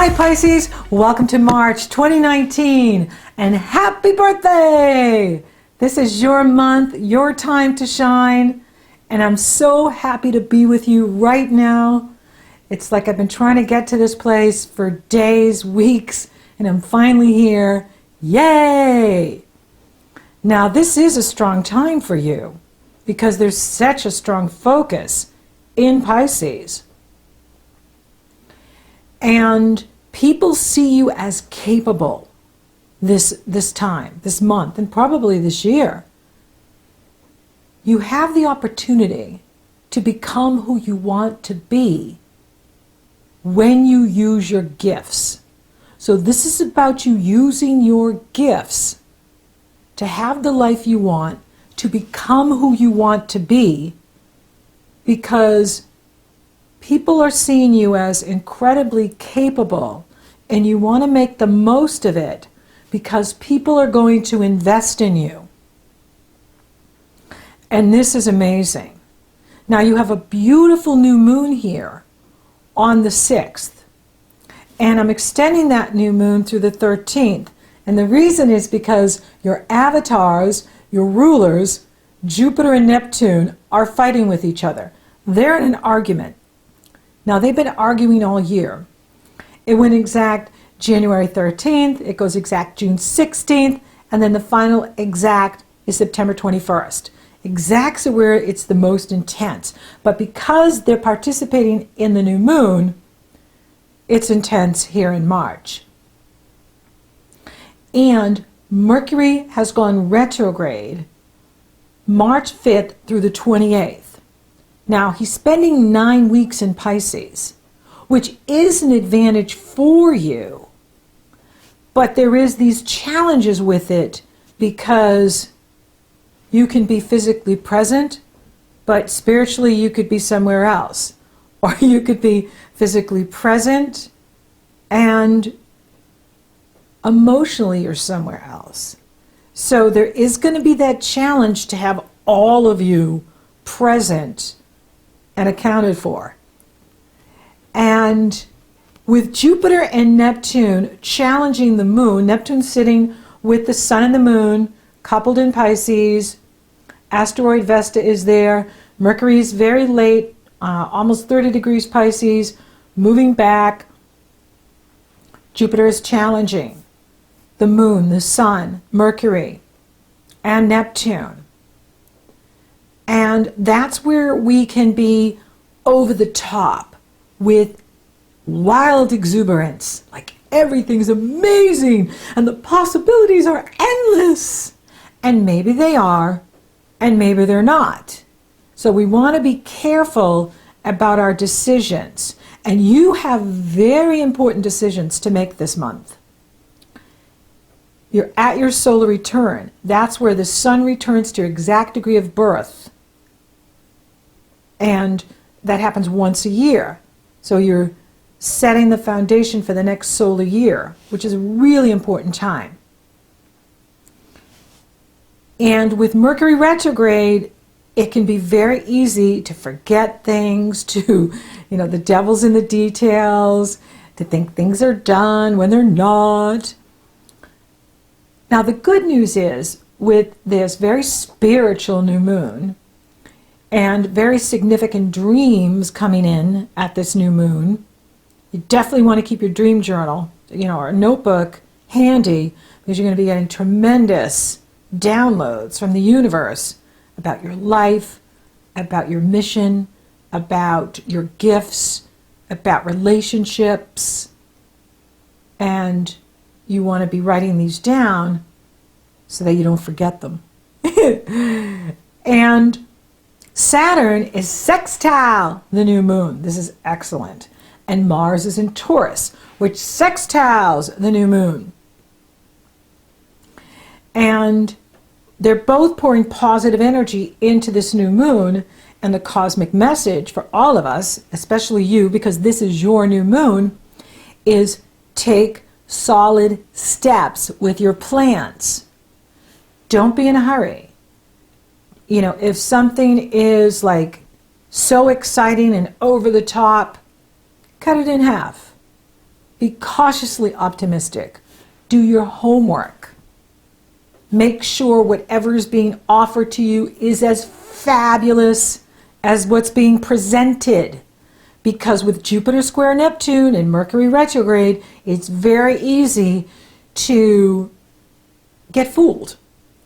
Hi Pisces, welcome to March 2019 and happy birthday! This is your month, your time to shine, and I'm so happy to be with you right now. It's like I've been trying to get to this place for days, weeks, and I'm finally here. Yay! Now this is a strong time for you because there's such a strong focus in Pisces. And people see you as capable this time, this month, and probably this year. You have the opportunity to become who you want to be when you use your gifts. So this is about you using your gifts to have the life you want, to become who you want to be, because people are seeing you as incredibly capable, and you want to make the most of it because people are going to invest in you. And this is amazing. Now you have a beautiful new moon here on the 6th, and I'm extending that new moon through the 13th. And the reason is because your avatars, your rulers, Jupiter and Neptune, are fighting with each other. They're in an argument. Now, they've been arguing all year. It went exact January 13th, it goes exact June 16th, and then the final exact is September 21st. Exacts are where it's the most intense. But because they're participating in the new moon, it's intense here in March. And Mercury has gone retrograde March 5th through the 28th. Now, he's spending 9 weeks in Pisces, which is an advantage for you. But there is these challenges with it because you can be physically present, but spiritually you could be somewhere else. Or you could be physically present and emotionally you're somewhere else. So there is going to be that challenge to have all of you present and accounted for. And with Jupiter and Neptune challenging the moon, Neptune sitting with the sun and the moon, coupled in Pisces, asteroid Vesta is there, Mercury is very late, almost 30 degrees Pisces, moving back. Jupiter is challenging the moon, the sun, Mercury, and Neptune. And that's where we can be over the top with wild exuberance, like everything's amazing and the possibilities are endless. And maybe they are, and maybe they're not. So we want to be careful about our decisions. And you have very important decisions to make this month. You're at your solar return. That's where the sun returns to your exact degree of birth. And that happens once a year. So you're setting the foundation for the next solar year, which is a really important time. And with Mercury retrograde, it can be very easy to forget things, to, the devil's in the details, to think things are done when they're not. Now, the good news is, with this very spiritual new moon, and very significant dreams coming in at this new moon, you definitely want to keep your dream journal, or a notebook handy, because you're going to be getting tremendous downloads from the universe about your life, about your mission, about your gifts, about relationships, and you want to be writing these down so that you don't forget them. And Saturn is sextile the new moon. This is excellent. And Mars is in Taurus, which sextiles the new moon. And they're both pouring positive energy into this new moon, and the cosmic message for all of us, especially you, because this is your new moon, is take solid steps with your plans. Don't be in a hurry. If something is like so exciting and over the top, cut it in half. Be cautiously optimistic. Do your homework. Make sure whatever is being offered to you is as fabulous as what's being presented. Because with Jupiter square Neptune and Mercury retrograde, it's very easy to get fooled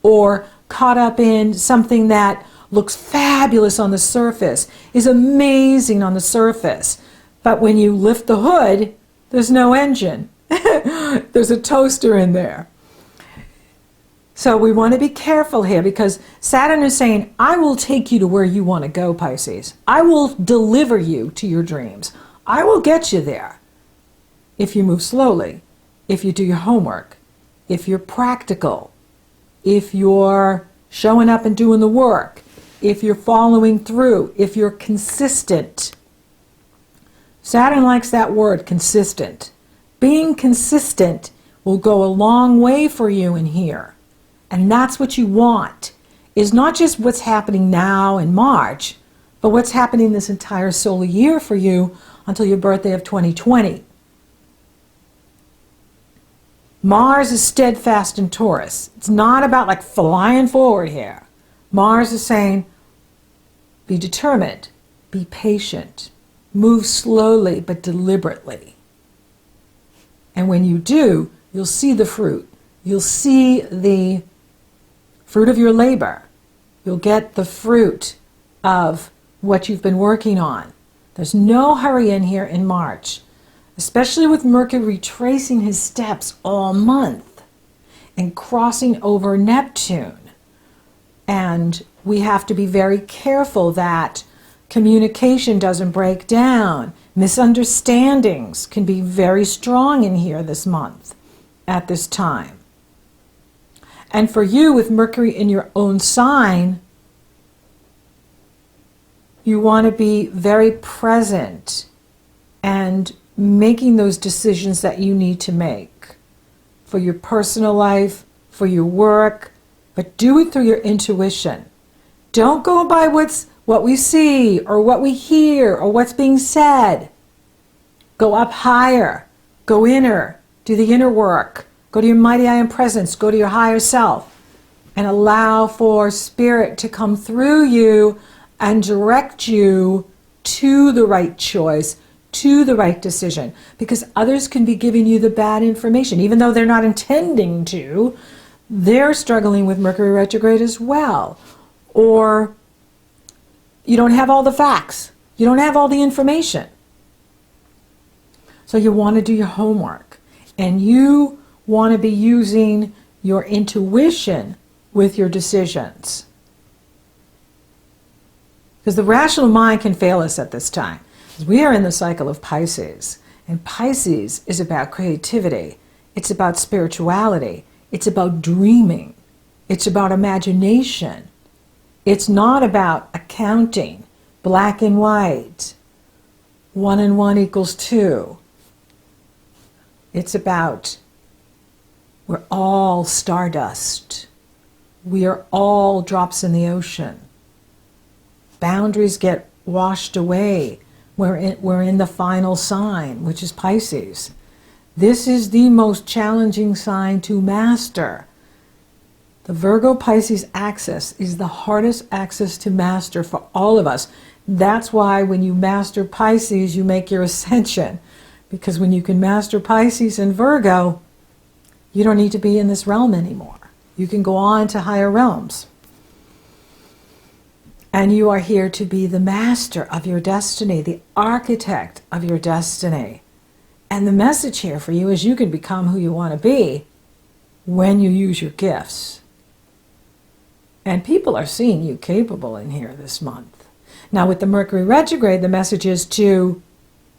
or caught up in something that looks fabulous on the surface, is amazing on the surface. But when you lift the hood, there's no engine. There's a toaster in there. So we want to be careful here because Saturn is saying, I will take you to where you want to go, Pisces. I will deliver you to your dreams. I will get you there. If you move slowly, if you do your homework, if you're practical, if you're showing up and doing the work, if you're following through, if you're consistent. Saturn likes that word, consistent. Being consistent will go a long way for you in here. And that's what you want, is not just what's happening now in March, but what's happening this entire solar year for you until your birthday of 2020. Mars is steadfast in Taurus. It's not about like flying forward here. Mars is saying, be determined, be patient, move slowly but deliberately. And when you do, you'll see the fruit. You'll see the fruit of your labor. You'll get the fruit of what you've been working on. There's no hurry in here in March, especially with Mercury retracing his steps all month and crossing over Neptune. And we have to be very careful that communication doesn't break down. Misunderstandings can be very strong in here this month at this time. And for you, with Mercury in your own sign, you want to be very present and making those decisions that you need to make for your personal life, for your work, but do it through your intuition. Don't go by what we see or what we hear or what's being said. Go up higher, go inner, do the inner work, go to your mighty I am presence, go to your higher self, and allow for spirit to come through you and direct you to the right choice, to the right decision, because others can be giving you the bad information. Even though they're not intending to, they're struggling with Mercury retrograde as well. Or you don't have all the facts. You don't have all the information. So you want to do your homework. And you want to be using your intuition with your decisions. Because the rational mind can fail us at this time. We are in the cycle of Pisces. And Pisces is about creativity. It's about spirituality. It's about dreaming. It's about imagination. It's not about accounting, black and white, 1 and 1 equals 2. It's about we're all stardust. We are all drops in the ocean. Boundaries get washed away. We're in the final sign, which is Pisces. This is the most challenging sign to master. The Virgo-Pisces axis is the hardest axis to master for all of us. That's why when you master Pisces, you make your ascension. Because when you can master Pisces and Virgo, you don't need to be in this realm anymore. You can go on to higher realms. And you are here to be the master of your destiny, the architect of your destiny. And the message here for you is you can become who you want to be when you use your gifts. And people are seeing you capable in here this month. Now with the Mercury retrograde, the message is to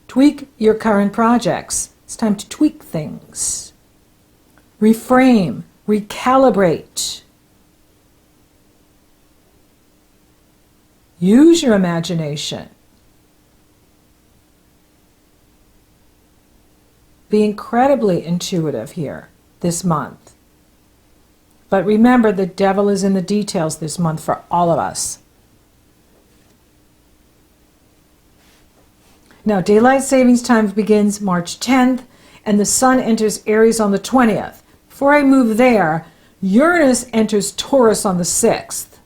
tweak your current projects. It's time to tweak things. Reframe, recalibrate. Use your imagination. Be incredibly intuitive here this month. But remember, the devil is in the details this month for all of us. Now, daylight savings time begins March 10th, and the sun enters Aries on the 20th. Before I move there, Uranus enters Taurus on the 6th.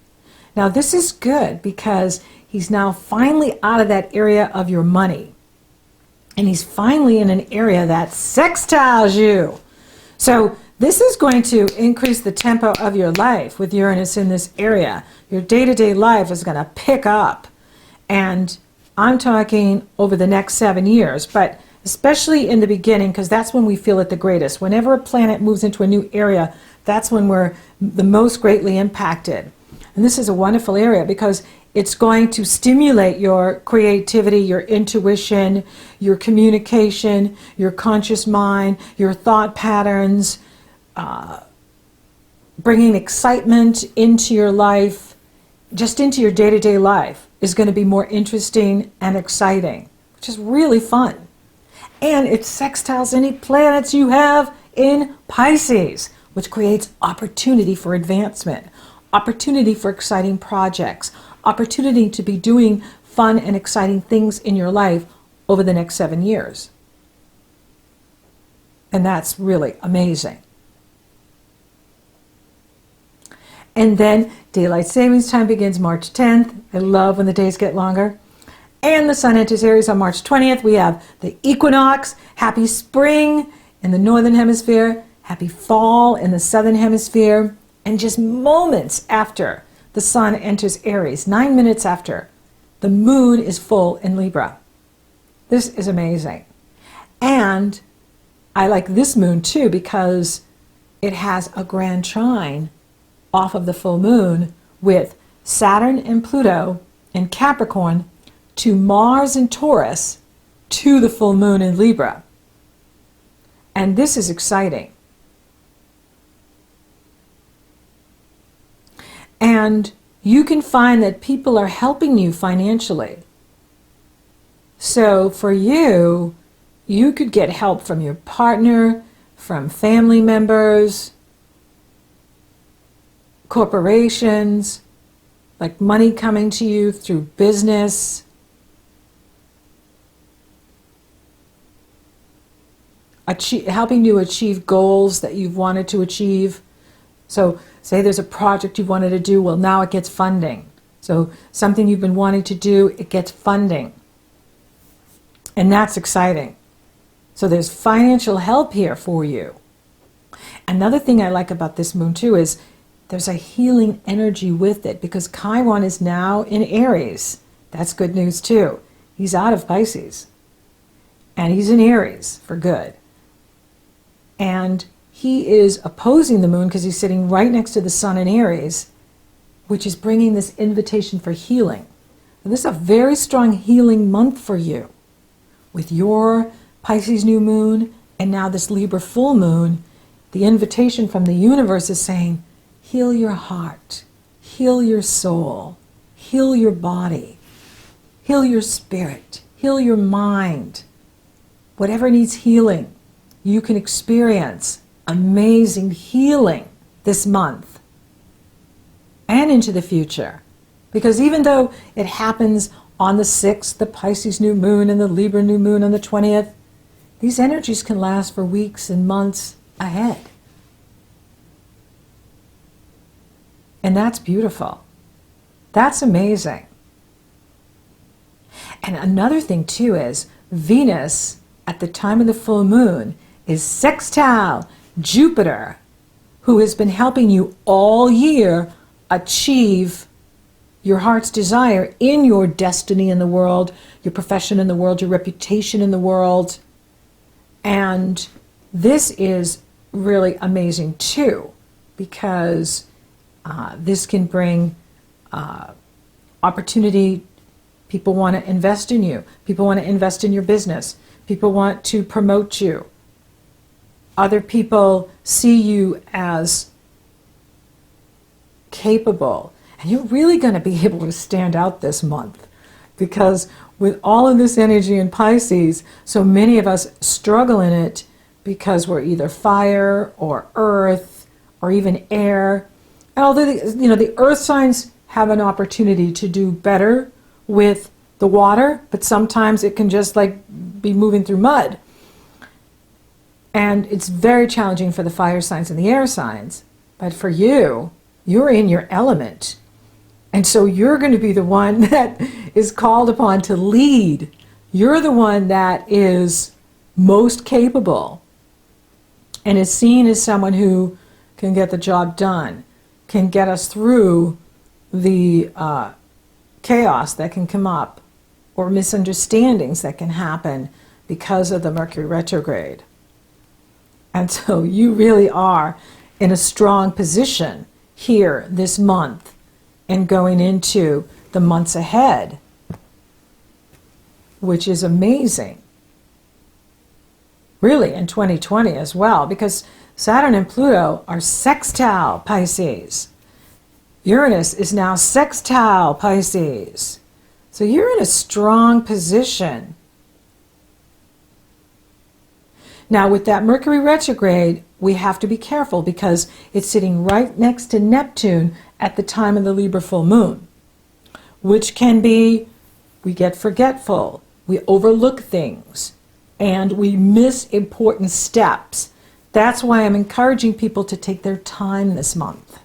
Now this is good because he's now finally out of that area of your money. And he's finally in an area that sextiles you. So this is going to increase the tempo of your life with Uranus in this area. Your day-to-day life is going to pick up. And I'm talking over the next 7 years, but especially in the beginning, because that's when we feel it the greatest. Whenever a planet moves into a new area, that's when we're the most greatly impacted. And this is a wonderful area because it's going to stimulate your creativity, your intuition, your communication, your conscious mind, your thought patterns, bringing excitement into your life, just into your day-to-day life is going to be more interesting and exciting, which is really fun. And it sextiles any planets you have in Pisces, which creates opportunity for advancement, opportunity for exciting projects, opportunity to be doing fun and exciting things in your life over the next 7 years. And that's really amazing. And then daylight savings time begins March 10th. I love when the days get longer. And the sun enters Aries on March 20th. We have the equinox. Happy spring in the northern hemisphere. Happy fall in the southern hemisphere. And just moments after the sun enters Aries, 9 minutes after, the moon is full in Libra. This is amazing. And I like this moon too because it has a grand trine off of the full moon with Saturn and Pluto in Capricorn to Mars and Taurus to the full moon in Libra. And this is exciting. And you can find that people are helping you financially. So for you, you could get help from your partner, from family members, corporations, like money coming to you through business. Helping you achieve goals that you've wanted to achieve. So say there's a project you wanted to do, well now it gets funding. So something you've been wanting to do, it gets funding. And that's exciting. So there's financial help here for you. Another thing I like about this moon too is there's a healing energy with it because Chiron is now in Aries. That's good news too. He's out of Pisces. And he's in Aries for good. And he is opposing the moon because he's sitting right next to the sun in Aries, which is bringing this invitation for healing. And this is a very strong healing month for you. With your Pisces new moon and now this Libra full moon, the invitation from the universe is saying, heal your heart, heal your soul, heal your body, heal your spirit, heal your mind. Whatever needs healing, you can experience amazing healing this month and into the future. Because even though it happens on the 6th, the Pisces new moon and the Libra new moon on the 20th, these energies can last for weeks and months ahead. And that's beautiful. That's amazing. And another thing too is Venus at the time of the full moon is sextile Jupiter, who has been helping you all year achieve your heart's desire in your destiny in the world, your profession in the world, your reputation in the world. And this is really amazing too, because this can bring opportunity. People want to invest in you. People want to invest in your business. People want to promote you. Other people see you as capable. And you're really going to be able to stand out this month, because with all of this energy in Pisces, so many of us struggle in it because we're either fire or earth or even air. And although the earth signs have an opportunity to do better with the water, but sometimes it can just like be moving through mud. And it's very challenging for the fire signs and the air signs. But for you, you're in your element. And so you're going to be the one that is called upon to lead. You're the one that is most capable and is seen as someone who can get the job done, can get us through the chaos that can come up or misunderstandings that can happen because of the Mercury retrograde. And so you really are in a strong position here this month and going into the months ahead, which is amazing. Really in 2020 as well, because Saturn and Pluto are sextile Pisces. Uranus is now sextile Pisces. So you're in a strong position. Now with that Mercury retrograde, we have to be careful because it's sitting right next to Neptune at the time of the Libra full moon, which can be, we get forgetful, we overlook things, and we miss important steps. That's why I'm encouraging people to take their time this month.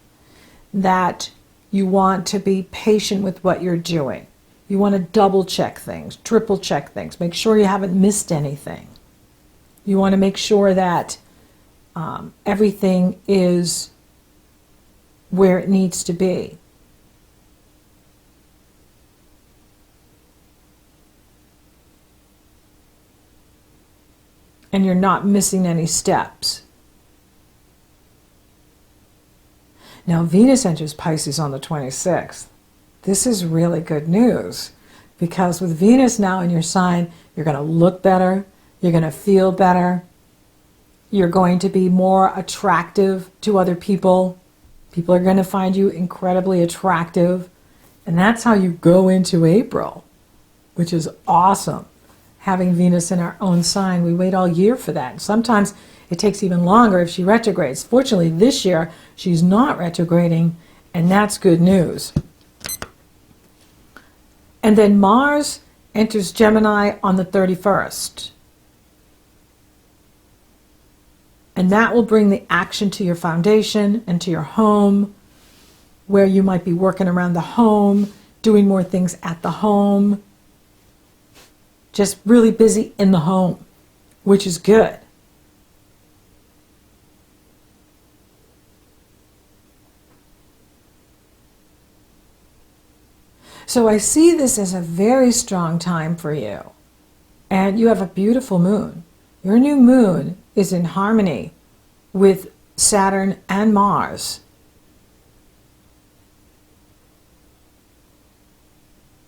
That you want to be patient with what you're doing. You want to double check things, triple check things, make sure you haven't missed anything. You want to make sure that everything is where it needs to be. And you're not missing any steps. Now Venus enters Pisces on the 26th. This is really good news because with Venus now in your sign, you're going to look better, you're going to feel better, you're going to be more attractive to other people. People are going to find you incredibly attractive. And that's how you go into April, which is awesome. Having Venus in our own sign, we wait all year for that. Sometimes it takes even longer if she retrogrades. Fortunately, this year, she's not retrograding, and that's good news. And then Mars enters Gemini on the 31st. And that will bring the action to your foundation and to your home, where you might be working around the home, doing more things at the home, just really busy in the home, which is good. So I see this as a very strong time for you. And you have a beautiful moon. Your new moon is in harmony with Saturn and Mars.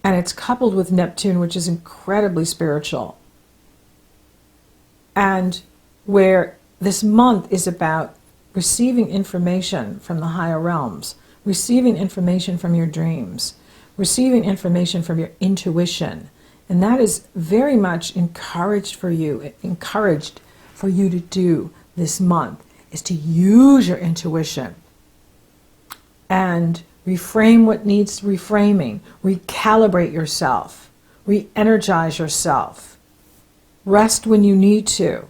And it's coupled with Neptune, which is incredibly spiritual. And where this month is about receiving information from the higher realms, receiving information from your dreams, receiving information from your intuition. And that is very much encouraged for you to do this month, is to use your intuition and reframe what needs reframing, recalibrate yourself, re-energize yourself, rest when you need to.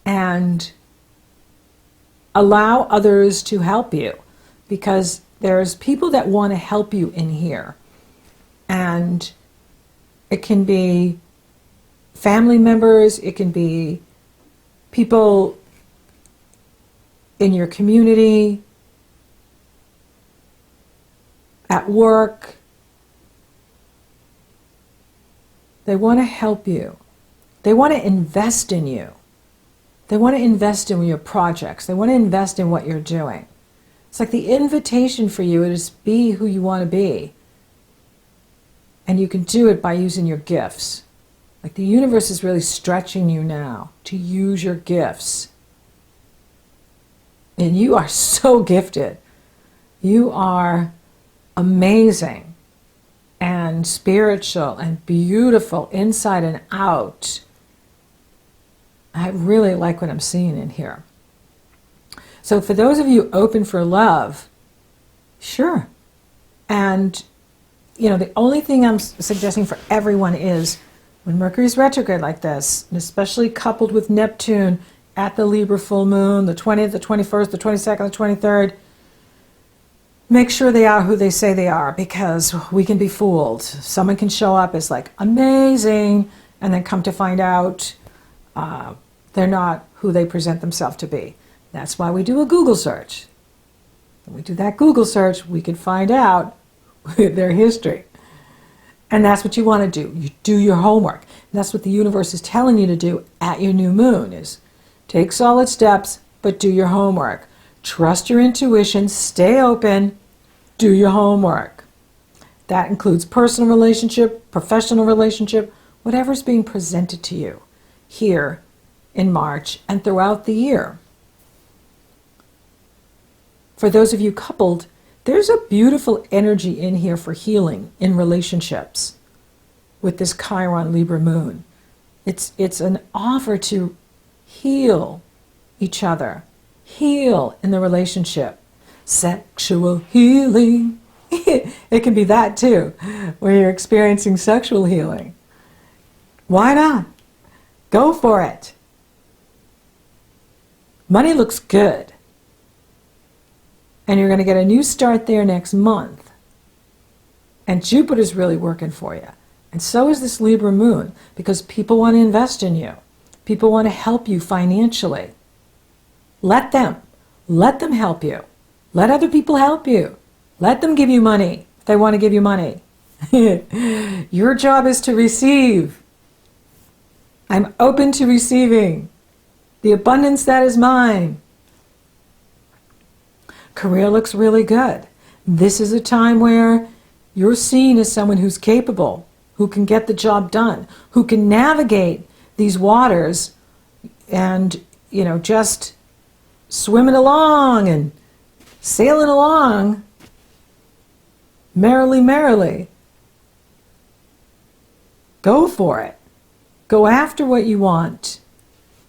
And allow others to help you, because there's people that want to help you in here. And it can be family members, it can be people in your community, at work. They want to help you. They want to invest in you. They want to invest in your projects. They want to invest in what you're doing. It's like the invitation for you is be who you want to be. And you can do it by using your gifts. Like the universe is really stretching you now to use your gifts. And you are so gifted. You are amazing and spiritual and beautiful inside and out. I really like what I'm seeing in here. So for those of you open for love, sure. And the only thing I'm suggesting for everyone is when Mercury's retrograde like this, and especially coupled with Neptune at the Libra full moon, the 20th, the 21st, the 22nd, the 23rd, make sure they are who they say they are, because we can be fooled. Someone can show up as like amazing and then come to find out they're not who they present themselves to be. That's why we do a Google search. When we do that Google search, we can find out their history. And that's what you want to do. You do your homework. And that's what the universe is telling you to do at your new moon, is take solid steps, but do your homework. Trust your intuition, stay open, do your homework. That includes personal relationship, professional relationship, whatever's being presented to you here in March and throughout the year. For those of you coupled, there's a beautiful energy in here for healing in relationships with this Chiron Libra moon. It's an offer to heal each other, heal in the relationship. Sexual healing. It can be that too, where you're experiencing sexual healing. Why not? Go for it. Money looks good. And you're going to get a new start there next month. And Jupiter's really working for you. And so is this Libra moon, because people want to invest in you. People want to help you financially. Let them help you. Let other people help you. Let them give you money if they want to give you money. Your job is to receive. I'm open to receiving the abundance that is mine. Career looks really good. This is a time where you're seen as someone who's capable, who can get the job done, who can navigate these waters and, just swimming along and sailing along merrily. Go for it. Go after what you want.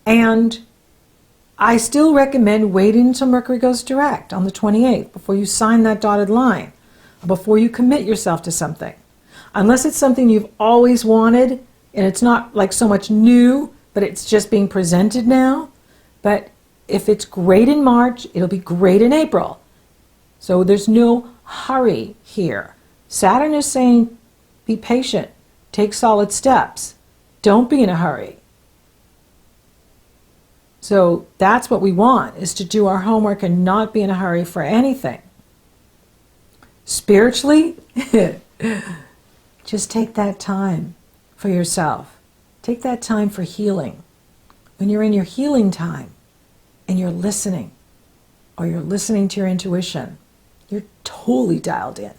And I still recommend waiting until Mercury goes direct on the 28th before you sign that dotted line, before you commit yourself to something. Unless it's something you've always wanted and it's not like so much new, but it's just being presented now. But if it's great in March, it'll be great in April. So there's no hurry here. Saturn is saying, be patient, take solid steps. Don't be in a hurry. So that's what we want, is to do our homework and not be in a hurry for anything. Spiritually, just take that time for yourself. Take that time for healing. When you're in your healing time and you're listening, or you're listening to your intuition, you're totally dialed in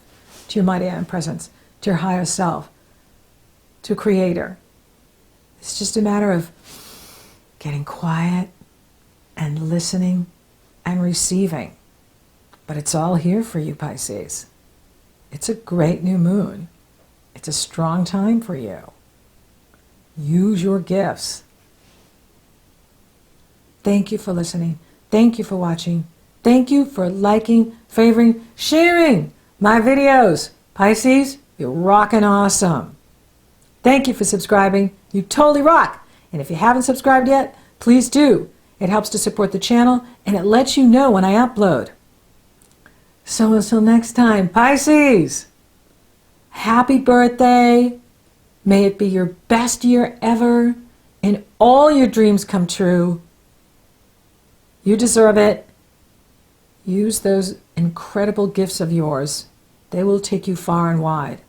to your mighty I presence, to your higher self, to Creator. It's just a matter of getting quiet and listening and receiving. But it's all here for you, Pisces. It's a great new moon. It's a strong time for you. Use your gifts. Thank you for listening. Thank you for watching. Thank you for liking, favoring, sharing my videos. Pisces, you're rocking awesome. Thank you for subscribing. You totally rock. And if you haven't subscribed yet, please do. It helps to support the channel, and it lets you know when I upload. So until next time, Pisces, happy birthday. May it be your best year ever, and all your dreams come true. You deserve it. Use those incredible gifts of yours. They will take you far and wide.